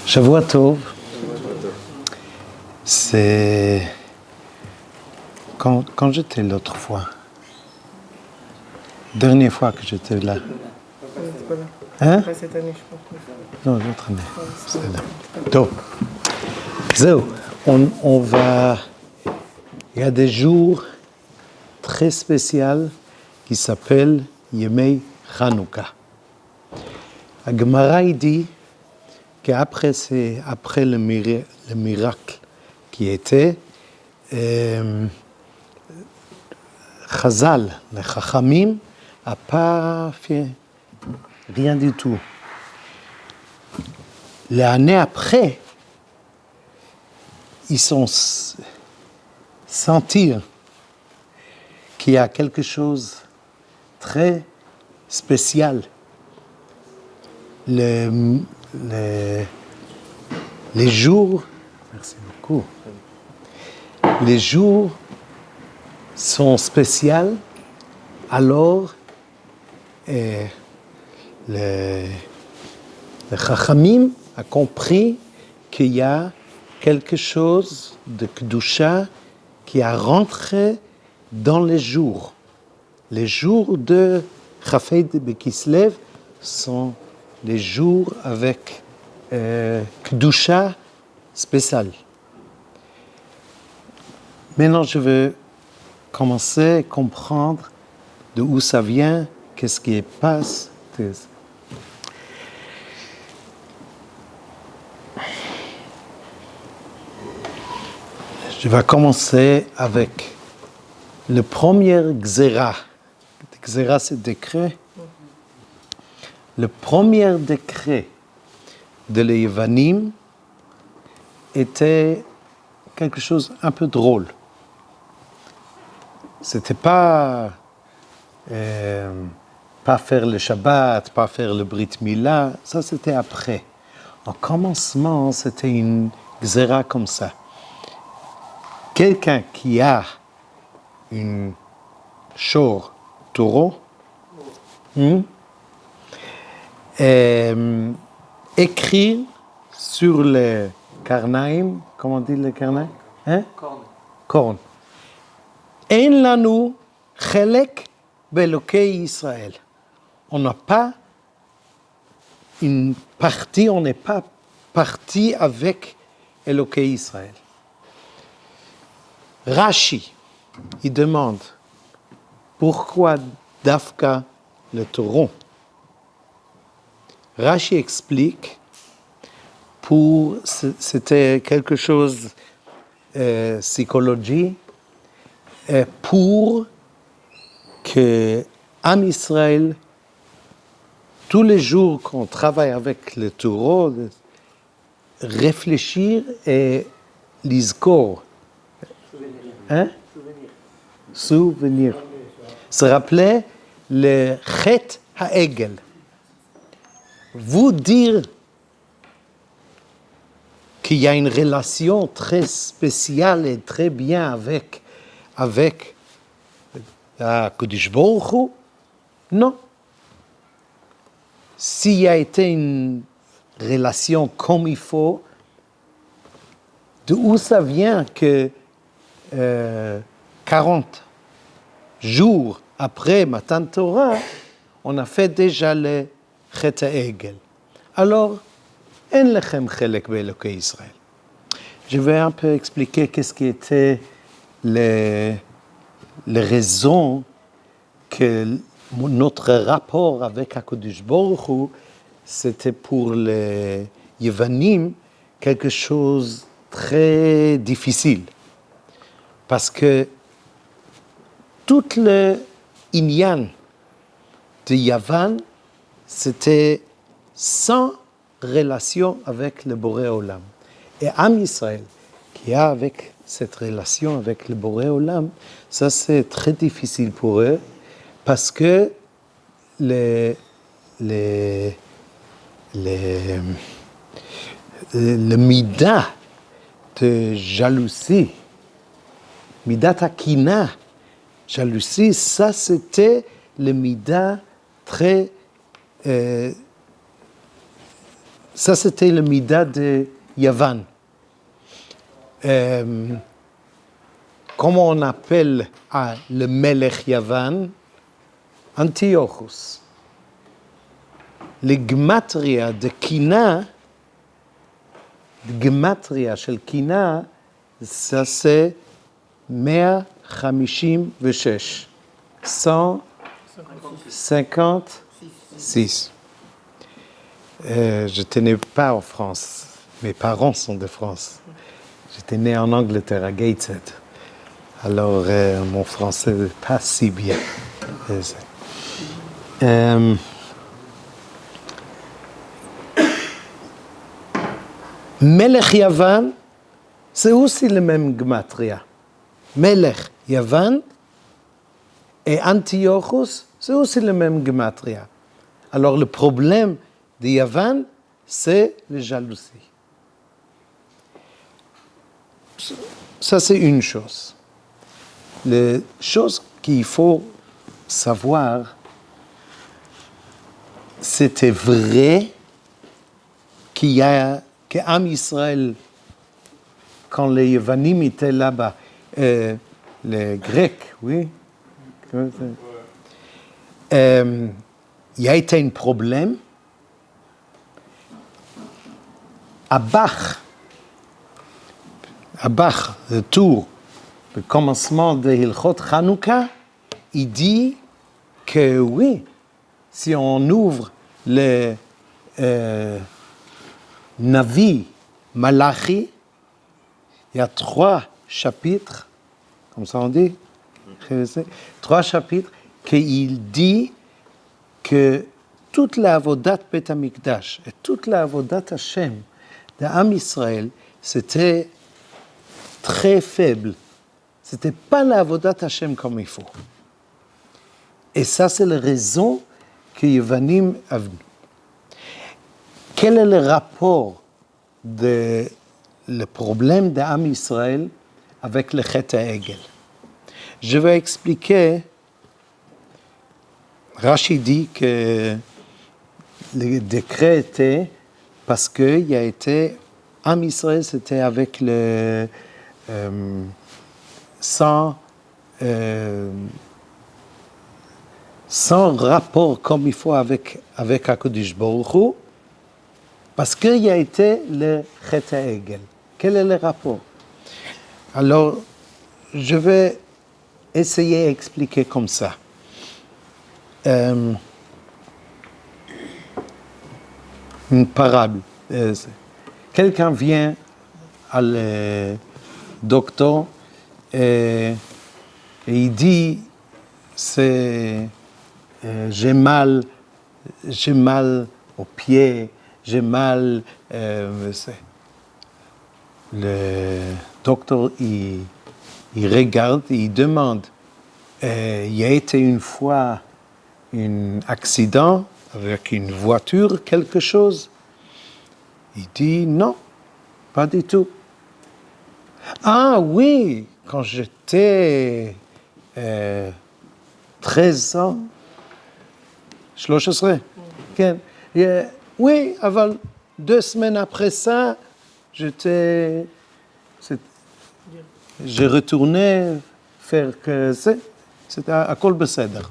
Shavua Tov, c'est quand j'étais l'autre fois, dernière fois que j'étais là. Hein? Pas cette année, je pense. Non, l'autre année. C'est là. Tov. Zéo, on va. Il y a des jours très spéciaux qui s'appellent Yemei Chanukah. La Gemara dit qu'après après le miracle qui était, Chazal, les Chachamim, n'a pas fait rien du tout. L'année après, ils sont sentir qu'il y a quelque chose de très spécial. Les jours, merci beaucoup, les jours sont spéciaux, alors le Chachamim a compris qu'il y a quelque chose de Kedusha qui a rentré dans les jours. Les jours de Chafei de Kislev sont les jours avec Kedusha spécial. Maintenant, je veux commencer à comprendre d'où ça vient, qu'est-ce qui passe. Je vais commencer avec le premier Gzera. Gzera, c'est décret. Le premier décret de les Yevanim était quelque chose un peu drôle. C'était pas faire le Shabbat, pas faire le Brit Mila, ça c'était après. En commencement, c'était une Gzera comme ça. Quelqu'un qui a une shor taureau, écrit sur les karnaïm, comment on dit les karnaïm? Corne. En lanu chelek belokei Israël. On n'a pas une partie, on n'est pas parti avec Elokei Israël. Rashi, il demande pourquoi Dafka le taureau. Rashi explique c'était quelque chose psychologie pour que Am Israël, tous les jours qu'on travaille avec le taureau, réfléchir et l'izkor. Souvenir. Se rappeler le Chet Ha'egel. Vous dire qu'il y a une relation très spéciale et très bien avec Kodesh Baruch Hu? Non. S'il y a été une relation comme il faut, d'où ça vient que 40 jours après Matan Torah, on a fait déjà le Chet Ha'egel. Alors, en lechem chelek be'elokei Israël. Je vais un peu expliquer qu'est-ce qui était les raisons que notre rapport avec HaKadosh Baruch Hu, c'était pour les Yevanim quelque chose de très difficile. Parce que tout le inyan de Yavan, c'était sans relation avec le Boré Olam. Et Am Israël, qui a avec cette relation avec le Boré Olam, ça c'est très difficile pour eux, parce que le midah de jalousie, midat akina, jalousie, ça c'était le midah très Ça, c'était le Mida de Yavan. Comment on appelle le Melech Yavan? Antiochus. Le Gematria de Kina, Gematria shel Kina, ça c'est 156. 156. Je n'étais né pas en France. Mes parents sont de France. J'étais né en Angleterre, à Gateshead. Alors, mon français n'est pas si bien. Melech Yavan, c'est aussi le même gematria. Melech Yavan et Antiochus, c'est aussi le même gematria. Alors, le problème de Yavan, c'est la jalousie. Ça, c'est une chose. La chose qu'il faut savoir, c'était vrai qu'Am Israël, quand les Yavanim étaient là-bas, les Grecs, oui, il y a été un problème. À Bach, le tour, le commencement de Hilchot Chanukah, il dit que oui, si on ouvre le Navi Malachi, il y a 3 chapitres, comme ça on dit, 3 chapitres, qu'il dit que toute la avodat Bet HaMikdash et toute la avodat Hashem de Am Israël, c'était très faible. C'était pas la avodat Hashem comme il faut. Et ça, c'est la raison que Yavanim a venu. Quel est le rapport le problème d'Am Israël avec le Chet HaEgel? Je vais expliquer. Rashi dit que le décret était parce qu'il y a été, Am Israël, c'était avec le sans rapport comme il faut avec HaKadosh Baruch Hu, parce qu'il y a été le Chet HaEgel. Quel est le rapport? Alors, je vais essayer d'expliquer comme ça. Une parable. Quelqu'un vient à le docteur et il dit j'ai mal au pied, j'ai mal. Le docteur il regarde, il demande il y a été une fois un accident avec une voiture, quelque chose? Il dit non, pas du tout. Ah oui, quand j'étais 13 ans, 13, oui, avant 2 semaines après ça, j'ai retourné faire que c'était à Kol Beseder.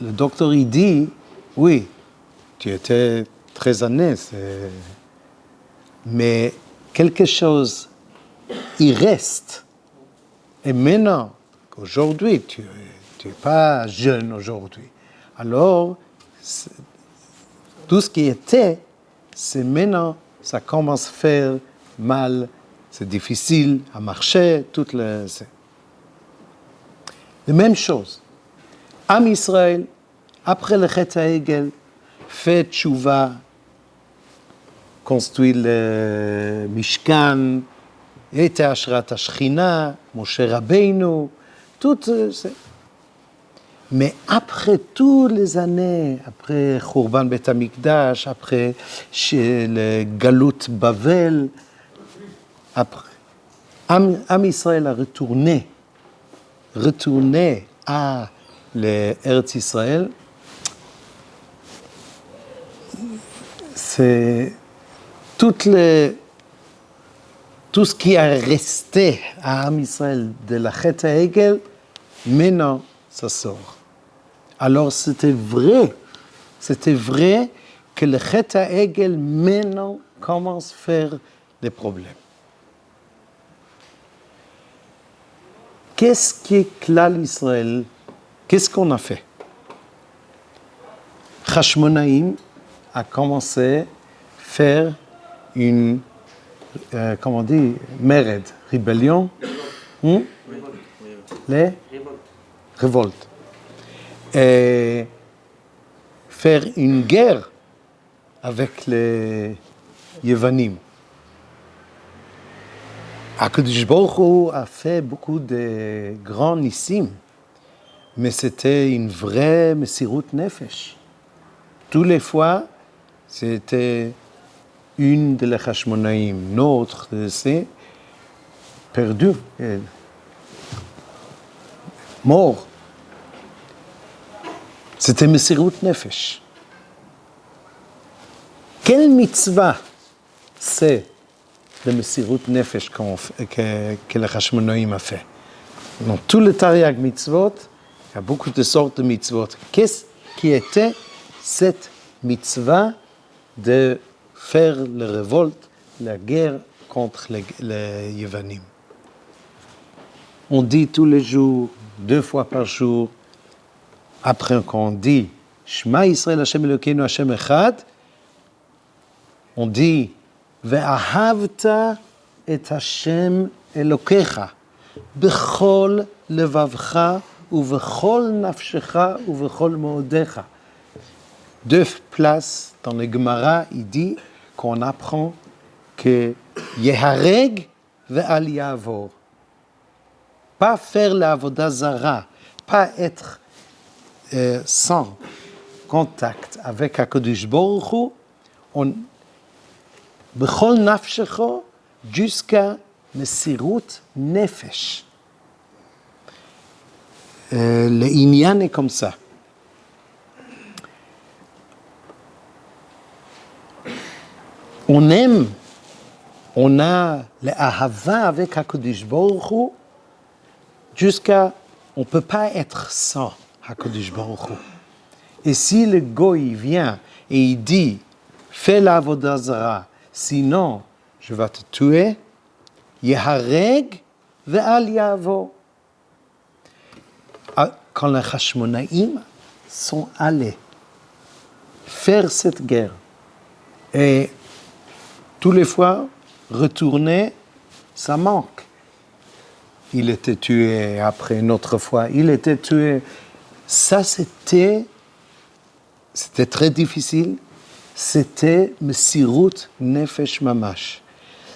Le docteur, il dit, oui, tu étais 13 années, mais quelque chose, il reste. Et maintenant, qu'aujourd'hui, tu n'es pas jeune aujourd'hui. Alors, tout ce qui était, c'est maintenant, ça commence à faire mal, c'est difficile à marcher, la même chose. Am Israël, après le Chet HaEgel, fait tchouva, construit le Mishkan, était Ashrat HaShechina, Moshe Rabbeinu, tout ça. Mais après toutes les années, après Khurban Bet HaMikdash, après le Galut Bavel, après, Am Israël a retourné à l'Eretz Israël. c'est tout ce qui a resté à Am Israël de la Chet HaEgel, maintenant, ça sort. Alors, c'était vrai que le Chet HaEgel, maintenant, commence à faire des problèmes. Qu'est-ce qui est Klal Israël? Qu'est-ce qu'on a fait? Hashmonaïm a commencé à faire une, comment on dit, mered, rébellion, les révoltes. Et faire une guerre avec les Yevanim. HaKadosh Baruch Hu a fait beaucoup de grands nissim, mais c'était une vraie Mesirut Nefesh. Tous les fois, c'était une de les Hashmonaïm, notre, c'est perdu, mort. C'était Mesirut Nefesh. Quelle mitzvah c'est le Mesirut Nefesh que le Hashmonaïm a fait? Dans tout le Tariag mitzvot, il y a beaucoup de sortes de mitzvot. Qu'est-ce qui était cette mitzvah de faire la révolte, la guerre contre les Yevanim? On dit tous les jours, 2 fois par jour, après qu'on dit Shema Yisrael Hashem Elokeinu Hashem Echad, on dit Ve'ahavta et Hashem Elokecha bechol levavcha uvechol nafshecha uvechol moodecha. 2 places dans le Gemara, il dit qu'on apprend que Yehareg ve'al yavor. Pas faire la avodah zara, pas être sans contact avec HaKadosh Baruch Hu, on bechol nafshecha jusqu'à Mesirut Nefesh. Le Inyan est comme ça. On aime, on a l'ahava avec HaKadosh Baruch Hu jusqu'à, on ne peut pas être sans HaKadosh Baruch Hu. Et si le goy vient et il dit, fais la avodah zara, sinon je vais te tuer, Yehareg ve'al yavo. Quand les Hashmonaïm sont allés faire cette guerre et tous les fois retourner, ça manque. Il était tué, après une autre fois, il était tué. Ça, c'était très difficile. C'était Mesirut Nefesh Mamash.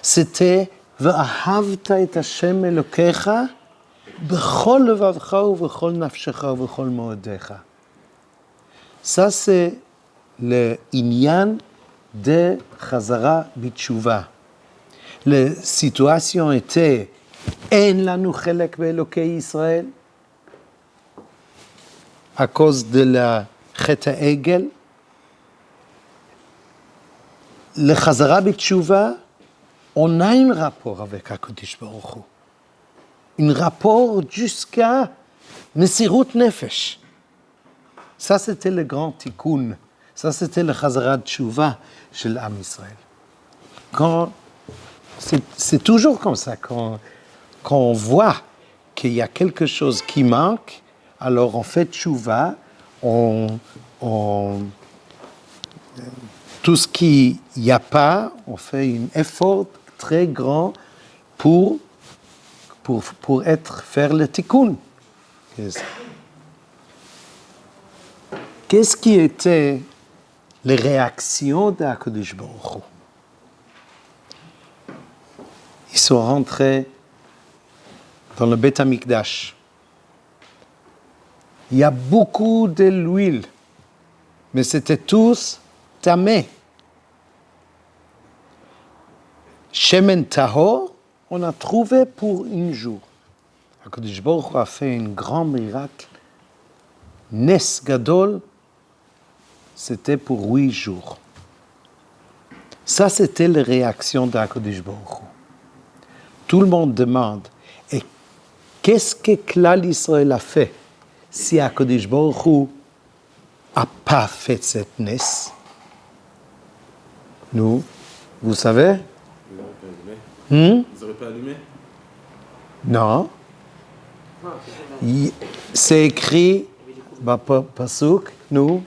C'était Ve'ahavta et Hashem Elokecha bechol levavcha uvechol nafshecha uvechol moodecha. Ça, c'est le inyan de Chazara Bitshuva. La situation était En lanu chelek be'elokei Israël à cause de la Chet HaEgel. Le Chazara Bitshuva, on a un rapport avec HaKadosh Baruch Hu. Un rapport jusqu'à Mesirut Nefesh. Ça, c'était le grand tikkun. Ça, c'était le Chazara Bitshuva chez l'Am Israël. C'est toujours comme ça. Quand on voit qu'il y a quelque chose qui manque, alors on fait Tshuva, tout ce qu'il n'y a pas, on fait un effort très grand pour faire le tikkun. Qu'est-ce qui était les réactions de HaKadosh Baruch Hu? Ils sont rentrés dans le Beth Amikdash. Il y a beaucoup de l'huile, mais c'était tous tamés. Shemen tahor, on a trouvé pour un jour. HaKadosh Baruch Hu a fait un grand miracle. Nes Gadol, c'était pour 8 jours. Ça, c'était la réaction d'Akadosh Baruch Hu. Tout le monde demande, et qu'est-ce que Klal Israël a fait si Akadosh Baruch Hu n'a pas fait cette nes? Nous, vous savez? Ils n'auraient pas allumé? Non. C'est écrit, pasuk, nous,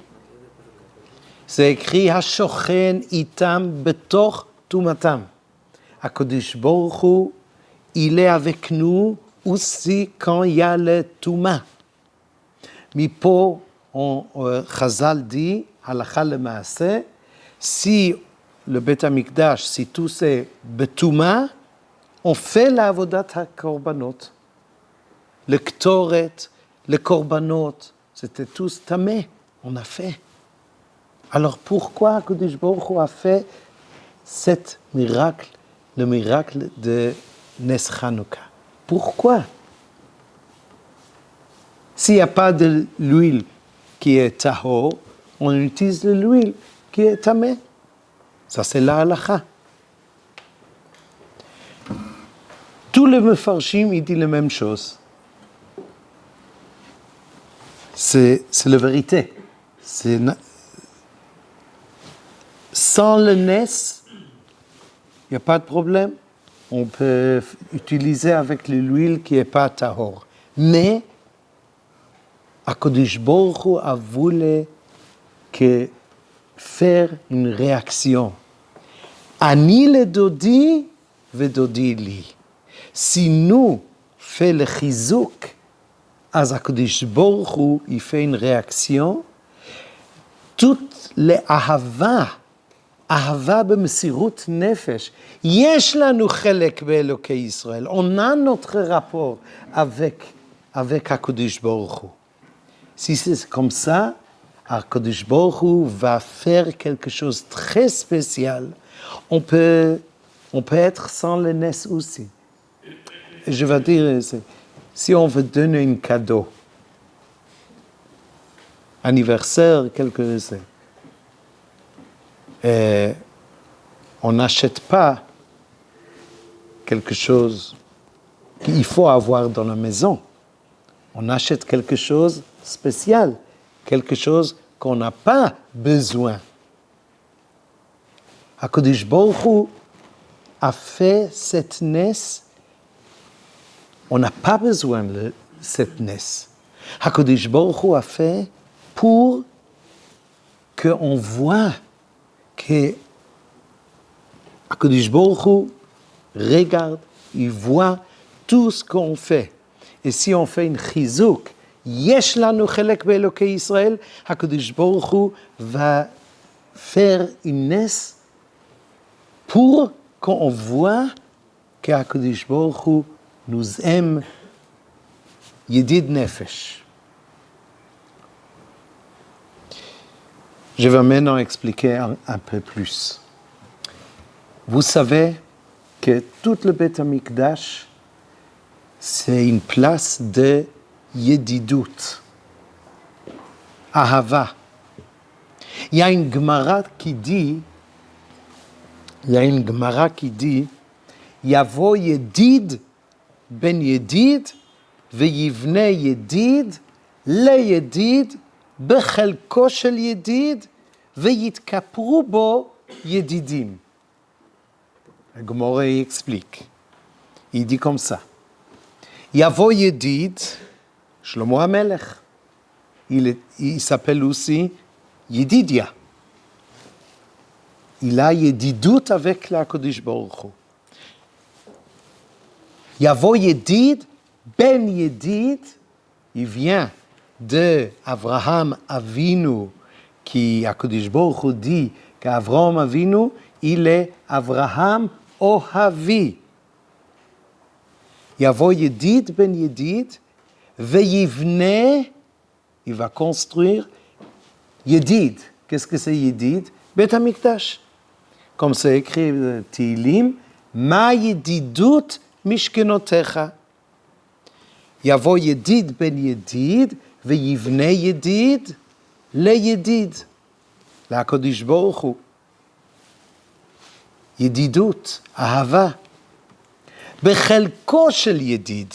c'est écrit, Hashochen itam betoch tumatam. Akadosh Baruch Hu, il est avec nous aussi quand il y a le Touma. Mipo, Chazal dit, halakha lemaaseh, si le Beit HaMikdash, si tout c'est betouma, on fait la avodat ha-korbanot. Le ktoret, le korbanot, c'était tous tamé, on a fait. Alors pourquoi Akadosh Baruch Hu a fait cet miracle, le miracle de Nes Chanukah? Pourquoi? S'il n'y a pas de l'huile qui est tahor, on utilise de l'huile qui est tamé. Ça, c'est la halakha. Tous les mefarshim, ils disent la même chose. C'est la vérité. Sans le nes, il n'y a pas de problème. On peut utiliser avec l'huile qui n'est pas tahor. Mais, Akadosh Baruch Hu a voulu faire une réaction. Ani le dodi, ve dodi li. Si nous faisons le chizouk, אז הקדוש ברוך הוא יפה une réaction, toute לאהבה, אהבה במסירות נפש, יש לנו חלק באלוקי ישראל, on a notre rapport avec הקדוש ברוך הוא. Si c'est comme ça, הקדוש ברוך הוא va faire quelque chose de très spécial. On peut être sans le nes aussi. Je vais dire, si on veut donner un cadeau, anniversaire, quelque chose, on n'achète pas quelque chose qu'il faut avoir dans la maison. On achète quelque chose de spécial, quelque chose qu'on n'a pas besoin. HaKadosh Baruch Hu a fait cette nes. On n'a pas besoin de cette nes. HaKadosh Baruch Hu a fait pour qu'on voit que HaKadosh Baruch Hu regarde, il voit tout ce qu'on fait. Et si on fait une chizouk, yesh lanu chelek be'elokei Israël, HaKadosh Baruch Hu va faire une nes pour qu'on voit que HaKadosh Baruch Hu nous aime Yedid Nefesh. Je vais maintenant expliquer un peu plus. Vous savez que tout le Beit HaMikdash, c'est une place de Yedidut, Ahava. Il y a une Gemara qui dit, Yavo Yedid ben Yedid, ויבנה ידיד לידיד בחלקו של ידיד ויתכפרו בו ידידים. הגמרא explique. Il dit comme ça. יבוא ידיד, שלמה המלך. Il s'appelle aussi ידידיה. Il a ידידות avec l'Akadosh Baruch Hu. יבוא ידיד, Ben Yedid, il vient de Avraham Avinu, qui HaKadosh Baruch Hu dit qu'Avraham Avinu, il est Avraham Ohavi. Yavo Yedid ben Yedid, Veyivne, il va construire Yedid. Qu'est-ce que c'est Yedid? Beit HaMikdash. Comme c'est écrit dans Tehillim, Ma Yedidut Mishkenotecha. יבוא ידיד בן ידיד, ויבנה ידיד לידיד, לקדוש ברוך הוא. ידידות, אהבה. בחלקו של ידיד.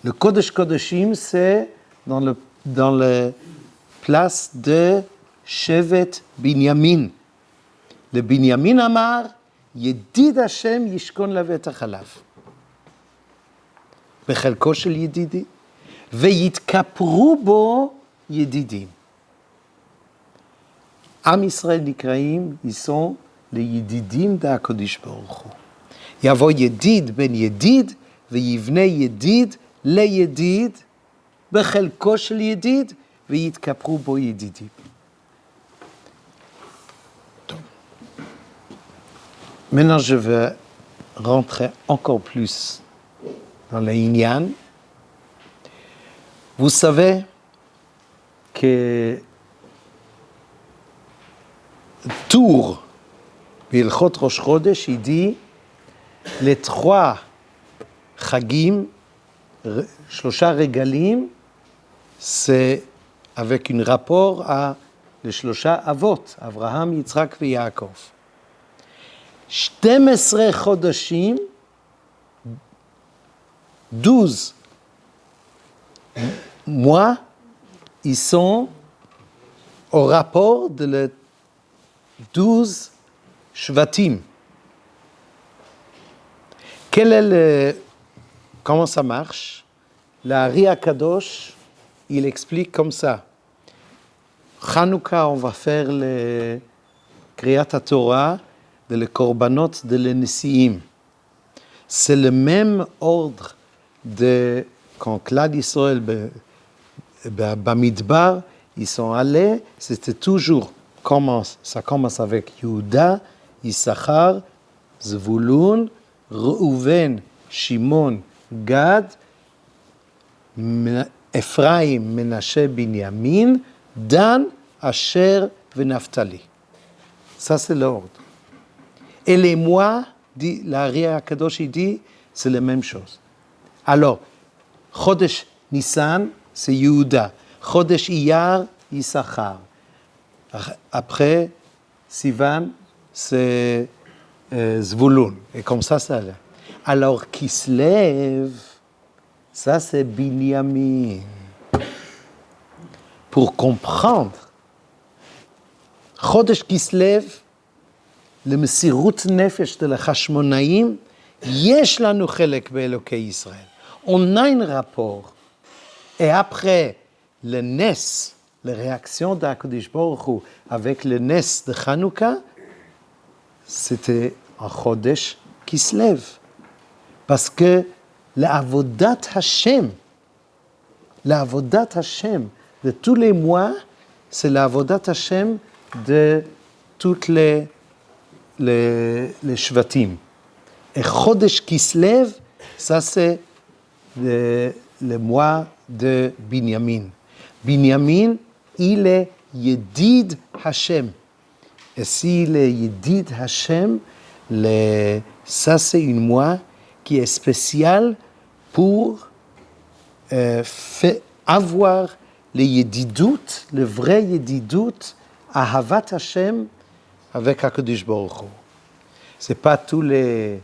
Le Kodesh Kodeshim, c'est dans la place de Shevet Binyamin. Le Binyamin Amar, Yedid Hashem Yishkon Lavet HaChalav. בחלקו של ידידי, ויתכפרו בו ידידים. עם ישראל נקראים, ils sont les ידידים d'Hakadosh Baruch Hu. יבוא ידיד בן ידיד, ויבנה ידיד לידיד, בחלקו של ידיד, ויתכפרו בו ידידים. טוב. Maintenant, je vais rentrer encore plus dans le Inyan. Vous savez que Tour, Bilchot Rosh Chodesh, il dit les 3 Chagim, Shlosha Regalim, c'est avec un rapport à les Shlosha Avot, Avraham, Yitzhak et Yaakov. 12 Chodashim, 12 mois, ils sont au rapport de les 12 Shvatim. Comment ça marche? L'Ari Akadosh, il explique comme ça. Chanukah, on va faire le Kriyat HaTorah de les Korbanot de les Nesiim. C'est le même ordre de quand Klal Yisrael Bamidbar, ils sont allés, c'était toujours ça commence avec Yehuda, Issachar, Zvulun, Reuven, Shimon, Gad, Ephraim, Menashe, Binyamin, Dan, Asher et Naphtali. Ça c'est l'ordre. Et les mois, dit l'Ari Akadosh, il dit, c'est la même chose. Alors, Chodesh Nissan, c'est Yehuda. Chodesh Iyar, Issachar. Après, Sivan, c'est Zvulun. Et comme ça, ça là. Alors, Kislev, ça c'est Binyamin. Pour comprendre, Chodesh Kislev, le Mesirut Nefesh de la Chashmonaïm, yesh lanu chelek be'elokei Israël. On a un rapport. Et après le Nes, la réaction d'Hakadosh Baruch Hu avec le Nes de Chanukah, c'était un Chodesh Kislev. Parce que l'Avodat Hashem de tous les mois, c'est l'Avodat Hashem de toutes les Shvatim. Et Chodesh Kislev, ça c'est le mois de Binyamin. Binyamin, il est Yedid Hashem. Et s'il est Yedid Hashem, ça c'est un mois qui est spécial pour avoir les Yedidut, le vrai Yedidut, Ahavat Hashem avec HaKadosh Baruch Hu. C'est pas tous les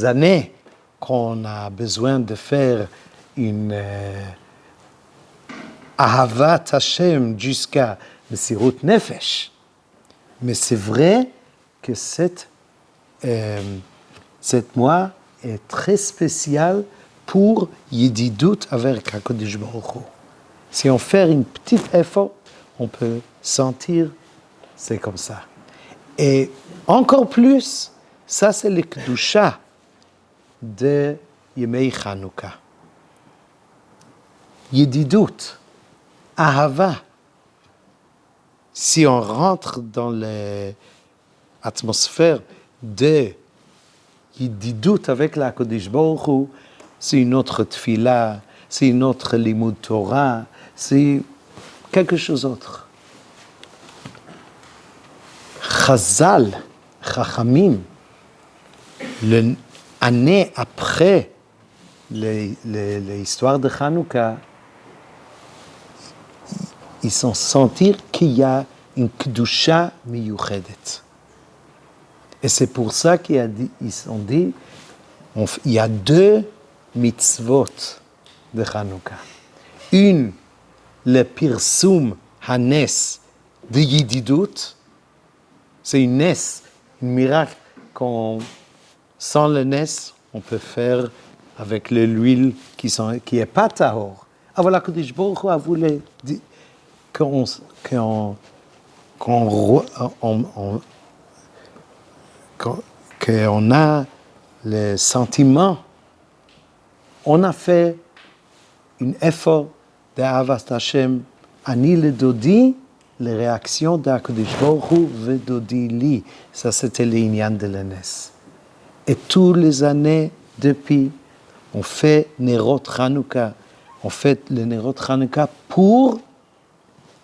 années qu'on a besoin de faire une Ahavat Hashem jusqu'à Mesirut Nefesh. Mais c'est vrai que cette mois est très spécial pour Yedidut avec HaKadosh Baruch Hu. Si on fait un petit effort, on peut sentir c'est comme ça. Et encore plus, ça c'est le Kedusha de Yemei Chanukah. Yedidut, Ahava. Si on rentre dans l'atmosphère de Yedidut avec la Kodesh Baruch Hu, c'est une autre tefila, c'est une autre limud Torah, c'est quelque chose d'autre. Chazal, Chachamim, l'année après l'histoire de Chanukah, ils sont sentir qu'il y a une kedusha miyuchedet. Et c'est pour ça qu'ils ont dit, il y a 2 mitzvot de Hanouka. Une, le pirsum hanes de Yididut, c'est une nes, un miracle sans le nes, on peut faire avec l'huile qui est pas tahor. Alors la Kodesh Baruch Hu a voulu qu'on a le sentiment, on a fait un effort de Ahavas Hashem, ani le dodi, les réactions de Kodesh Baruch Hu ve dodi li. Ça c'était l'inyan de l'Enes. Et toutes les années depuis, on fait Nerot Hanouka, on fait le Nerot Hanouka pour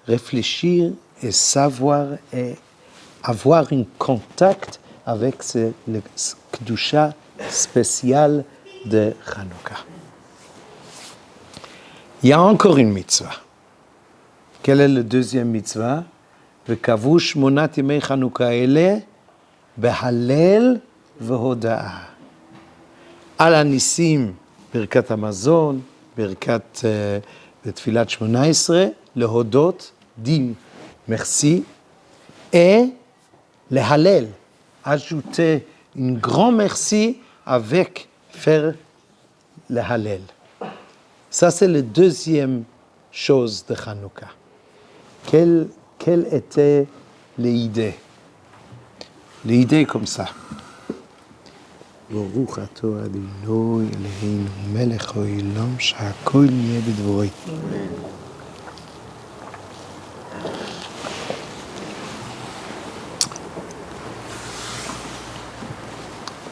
réfléchir et savoir et avoir un contact avec le Kedusha spécial de Hanouka. Il y a encore une mitzvah. Quelle est la deuxième mitzvah? Vekavu shmonat yemei Hanouka ele behallel vehoda'a. Al הניסים, ברכת המזון, ברכת בתפילת 18, להודות, דין, merci, et להלל, ajouter un grand merci avec faire להלל. Ça, c'est la deuxième chose de Hanouka. Quelle était l'idée? L'idée comme ça. ברוך אתה אדוני אלוהינו מלך העולם שהכל נהיה בדברו.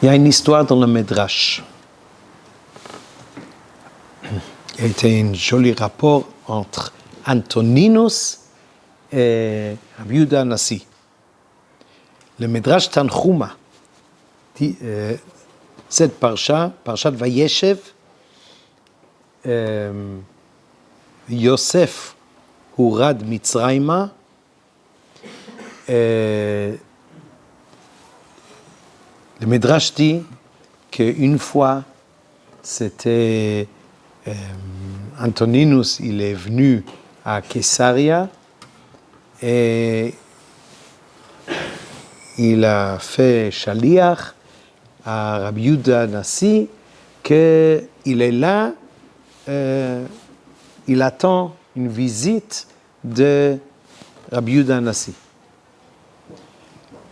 Il y a une histoire dans le Midrash. Il y a été un joli rapport entre Antoninus et Rabbi Yehuda Hanassi. Le Midrash Tanchuma dit cette parshat Vayeshev, Yosef Hurad Mitzrayma, le Midrash dit qu'une fois, c'était Antoninus, il est venu à Caesarea et il a fait shaliach à Rabbi Yehuda Hanassi qu'il est là, il attend une visite de Rabbi Yehuda Hanassi.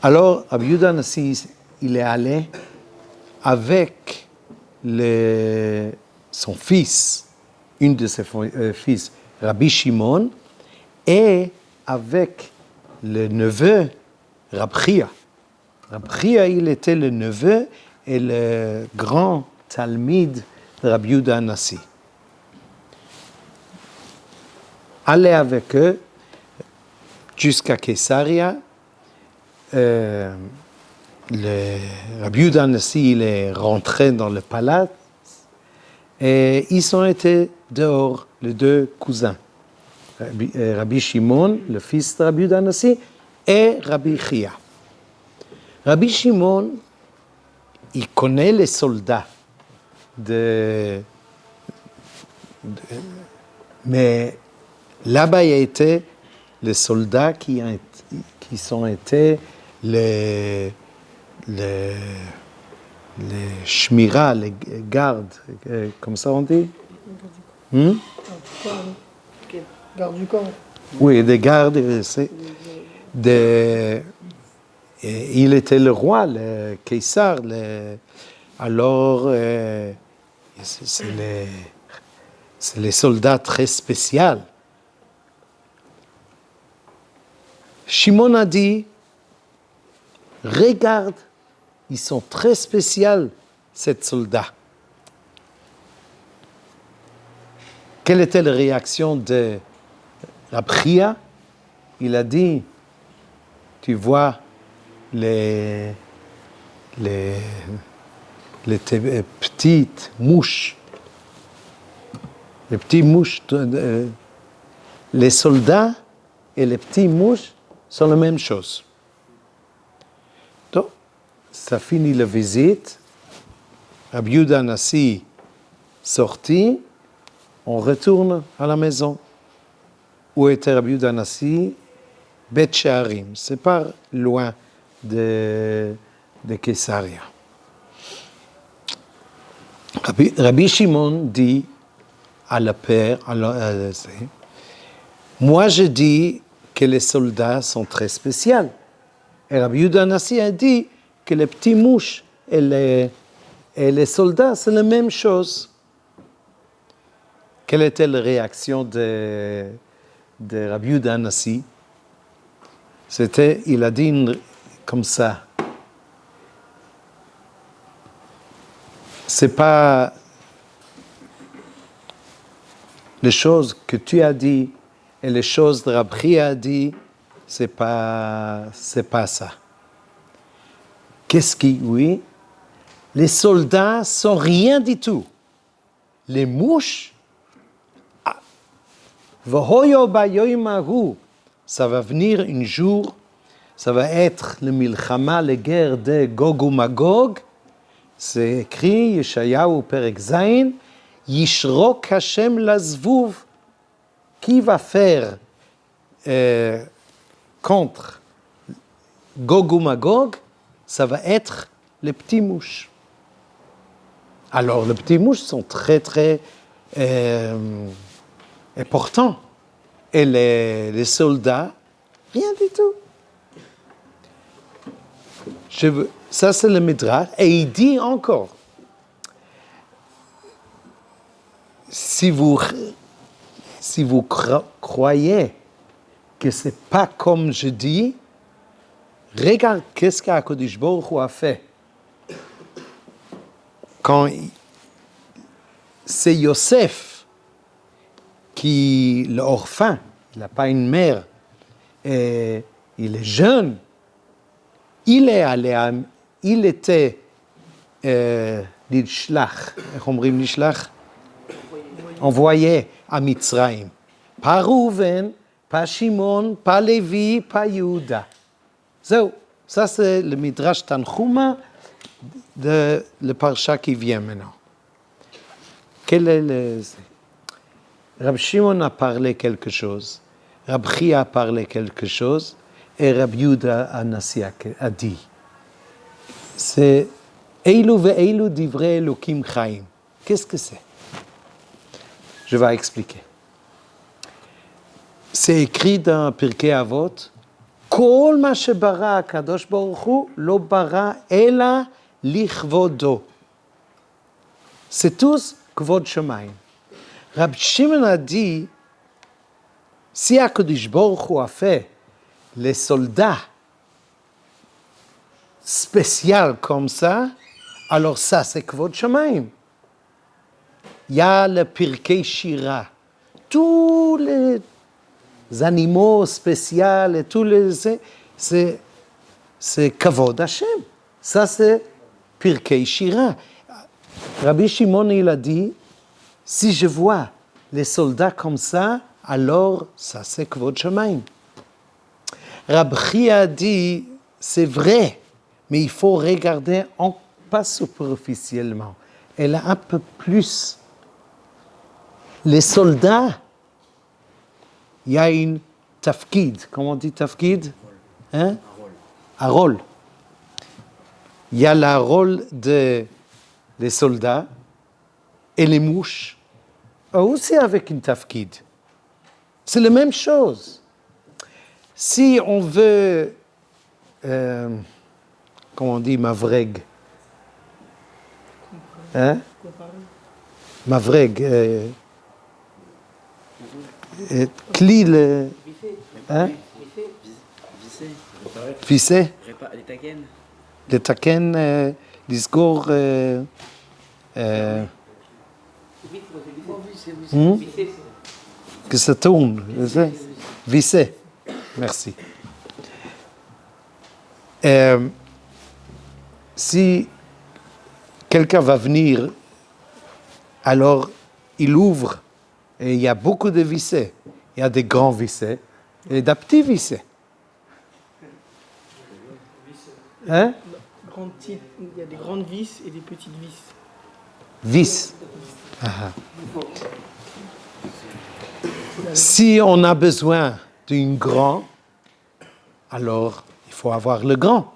Alors, Rabbi Yehuda Hanassi, il est allé avec son fils, une de ses fils, Rabbi Shimon, et avec le neveu, Rabbi Chia. Rabbi Chia, il était le neveu et le grand talmid de Rabbi Yehuda Hanassi. Allez avec eux jusqu'à Caesarea. Rabbi Yehuda Hanassi, il est rentré dans le palais et ils ont été dehors, les 2 cousins. Rabbi Shimon, le fils de Rabbi Yehuda Hanassi, et Rabbi Chia. Rabbi Shimon, il connaît les soldats, mais là-bas, il y a été les soldats qui sont été les shmira, les gardes, comme ça on dit? Garde du corps. Oui, des gardes. Il était le roi, le Caesar. Alors, c'est les soldats très spéciaux. Shimon a dit, regarde, ils sont très spéciaux, ces soldats. Quelle était la réaction de Rabbi Chia? Il a dit, tu vois, les petites mouches, les soldats et les petites mouches sont la même chose. Donc, ça finit la visite, Rabbi Yehuda Hanassi sorti, on retourne à la maison. Où était Rabbi Yehuda Hanassi? Bet She'arim, c'est pas loin de Kessaria. Rabbi Shimon dit à la père, moi je dis que les soldats sont très spéciaux. Et Rabbi Yehuda Hanassi a dit que les petits mouches et les soldats, c'est la même chose. Quelle était la réaction de Rabbi Yehuda Hanassi? Il a dit comme ça. C'est pas les choses que tu as dit et les choses que Rabbi a dit, c'est pas ça. Qu'est-ce qui, oui? Les soldats sont rien du tout. Les mouches, ça va venir un jour, ça va être le milchama, la guerre de Gog ou Magog. C'est écrit, Yeshayahu Perek Zayin, Yishrok Hashem lazvuv. Qui va faire contre Gog ou Magog? Ça va être les petits mouches. Alors, les petits mouches sont très, très importants. Et les soldats, rien du tout. Ça, c'est le Midrash. Et il dit encore, si vous croyez que ce n'est pas comme je dis, regarde qu'est-ce qu'Akadosh Baruch Hu a fait. Quand c'est Yosef qui, l'orphin, il n'a pas une mère, et il est jeune, il était nishlach, envoyé à Mitzrayim. Pas Rouven, pas Shimon, pas Lévi, pas Yehuda. Ça c'est le Midrash Tanchuma de le parsha qui vient maintenant. Quel est le... Rabbi Shimon a parlé quelque chose, Rabbi Chia a parlé quelque chose, et Rabbi Yehuda Hanassi a dit. C'est Eilu ve'eilu divrei Elokim chaim. Qu'est-ce que c'est? Je vais expliquer. C'est écrit dans Pirkei Avot, Kol ma shebara Kadosh Baruch Hu lo bara ela lichvodo. C'est tous kvod shamayim. Rabbi Shimon a dit, si Akadosh Baruch Hu a fait les soldats spéciaux comme ça, alors ça c'est kvod shamayim. Il y a le Pirkei Shira, tous les animaux spéciaux et tous les c'est kavod Hashem. Ça c'est Pirkei Shira. Rabbi Shimon il a dit, si je vois les soldats comme ça, alors ça c'est kvod shamayim. Rabbi Chia a dit, c'est vrai, mais il faut regarder pas superficiellement, elle a un peu plus. Les soldats, il y a une tafkid. Comment on dit tafkid? Hein? Un rôle. Il y a le rôle des soldats et les mouches, aussi avec une tafkid. C'est la même chose. Si on veut, comment on dit, mavreg? Hein? Mavreg. Cli le... Hein? Vissé. Les taken, l'isgor... que ça tourne. Vissé. Merci. Si quelqu'un va venir, alors il ouvre. Et il y a beaucoup de vissés. Il y a des grands vissés et des petits vissés. Hein? il y a des grandes vis et des petites vis. Vis. Ah. Si on a besoin d'un grand, alors il faut avoir le grand.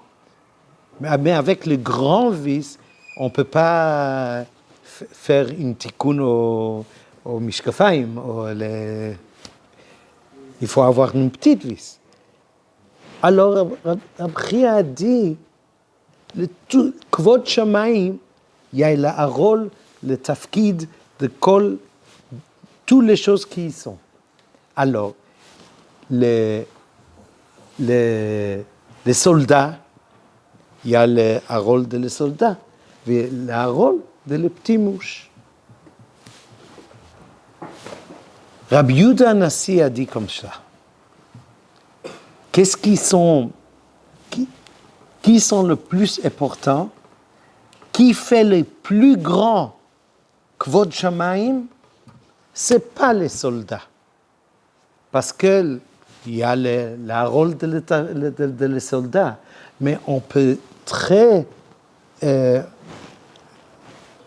Mais avec le grand vis, on ne peut pas faire une tikkun au mishkafayim. Il faut avoir une petite vis. Alors, Rabbi a dit, le Kvod Shamayim, il y a le rôle, le tafkid de toutes les choses qui y sont. Alors, les soldats, il y a le rôle de les soldats, et le rôle de les petits mouches. Rabbi Yehuda Hanassi a dit comme ça. Qu'est-ce qui sont le plus important? Qui fait le plus grand Kvod Shamayim? C'est pas les soldats. Parce que il y a le rôle de les soldats. Mais on peut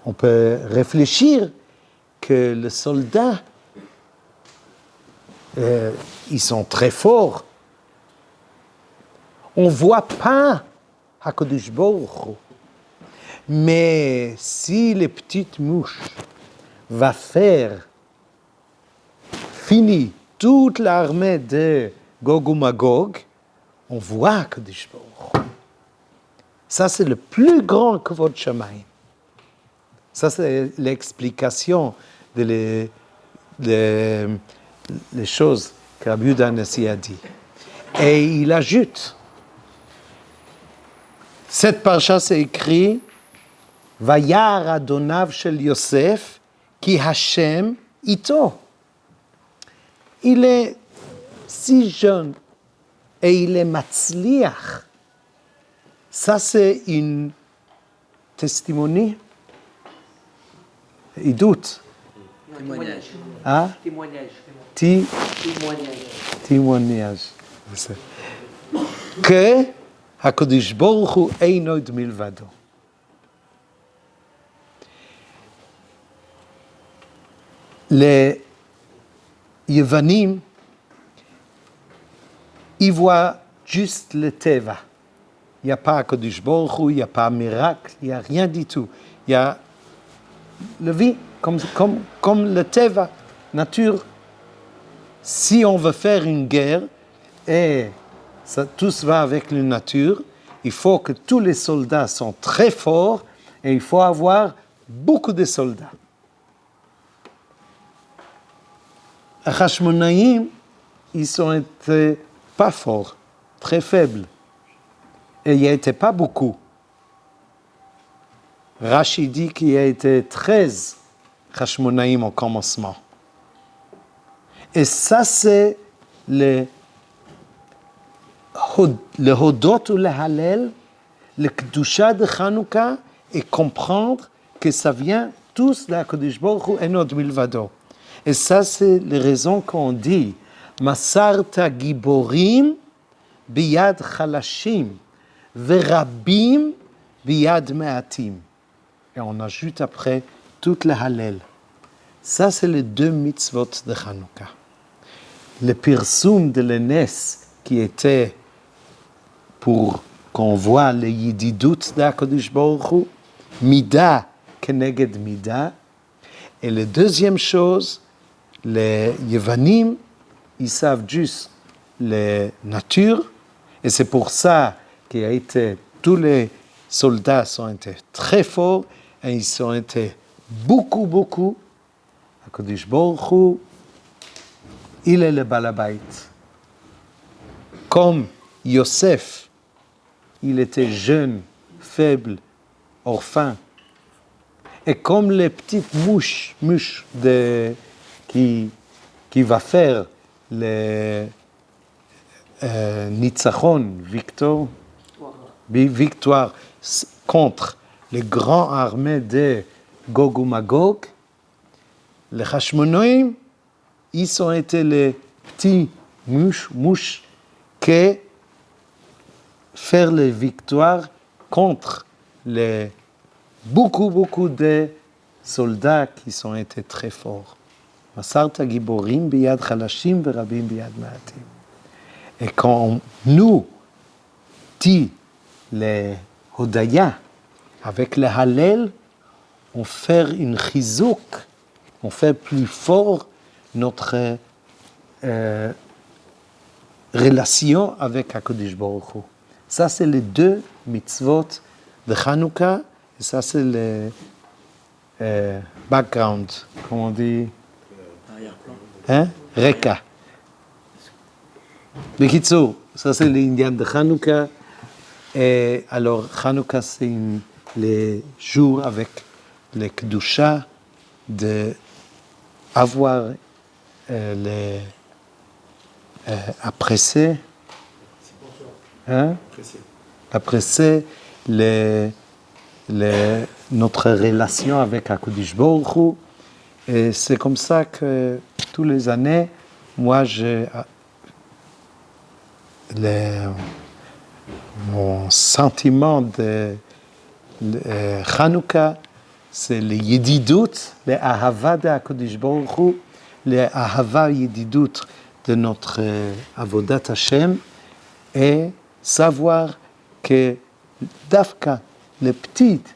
réfléchir que les soldats, ils sont très forts. On ne voit pas HaKadosh Baruch Hu. Mais si les petites mouches vont finir toute l'armée de Gog ou Magog, on voit HaKadosh Baruch Hu. Ça, c'est le plus grand Kvod Shamayim. Ça, c'est l'explication des choses que Rabbi Yehuda Hanassi a dit. Et il ajoute, cette parasha, c'est écrit Vayar Adonav shel Yosef ki Hashem ito. Il est si jeune et il est matzliach. Ça, c'est une testimony. Il doute. Témoignage. Hein? Témoignage. Témoignage. Que HaKadosh Baruch Hu eino od milvado. Les Yevanim, ils voient juste le Teva. Il n'y a pas HaKadosh Baruch Hu, il n'y a pas miracle, il n'y a rien du tout. Il y a la vie, comme le Teva, nature. Si on veut faire une guerre, et ça, tout va avec la nature, il faut que tous les soldats sont très forts et il faut avoir beaucoup de soldats. Les Hashmonaïm, ils ont été pas forts, très faibles. Et il n'y a été pas beaucoup. Rashi dit qu'il y a été 13 Hashmonaïm au commencement. Et ça, c'est le Hodot ou le Hallel, le Kedusha de Hanouka, et comprendre que ça vient tous de HaKadosh Baruch Hu eino od milvado. Et ça, c'est les raisons qu'on dit Masarta giborim biyad chalashim verabim biyad me'atim. Et on ajoute après tout le Hallel. Ça, c'est les deux mitzvot de Hanouka. Le pirsum de l'Enes qui était pour qu'on voit le yididut d'HaKadosh Baruch Hu, mida keneged mida. Et la deuxième chose, les Yevanim, ils savent juste la nature, et c'est pour ça tous les soldats ont été très forts, et ils ont été beaucoup. HaKadosh Baruch Hu, il est le balabait. Comme Yosef, il était jeune, faible, orphan. Et comme les petites mouches qui va faire le Nitzachon, victoire contre les grandes armées de Gog ou Magog, les Hashmonaïm, ils ont été les petits mouches qui faire les victoires contre beaucoup de soldats qui ont été très forts. מסרת גיבורים ביד חלשים ורבים ביד מעטים. Et quand nous dit le Hodaya avec le Hallel, on fait une chizouk, on fait plus fort notre relation avec HaKadosh Baruch Hu. Ça, c'est les deux mitzvot de Hanouka, et ça, c'est le background, comment on dit? Hein? Reka. Bekitsour, ça, c'est l'Indien de Hanouka. Et alors, Hanouka, c'est les jours avec les Kedusha, d'avoir les apprécier, hein? Apprécier notre relation avec HaKadosh Baruch Hu. Et c'est comme ça que tous les années, moi, mon sentiment de Hanouka, c'est le Yedidut, le Ahava de HaKadosh Baruch Hu, le Ahava Yedidut de notre Avodat Hashem, et savoir que Dafka, les petites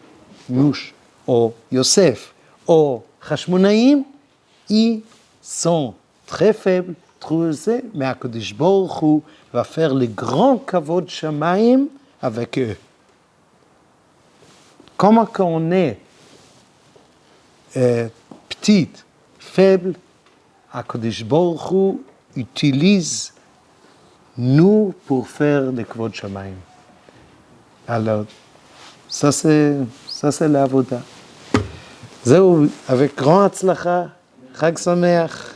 mouches, ou Yosef, ou Hashmonaïm, ils sont très faibles, mais HaKadosh Baruch Hu va faire le grand kavod shamayim avec eux. Comment qu'on est petite, faible, HaKadosh Baruch Hu utilise nous pour faire le kavod shamayim. Alors, ça c'est l'avoda. זהו, avec grand הצלחה, חג שמח.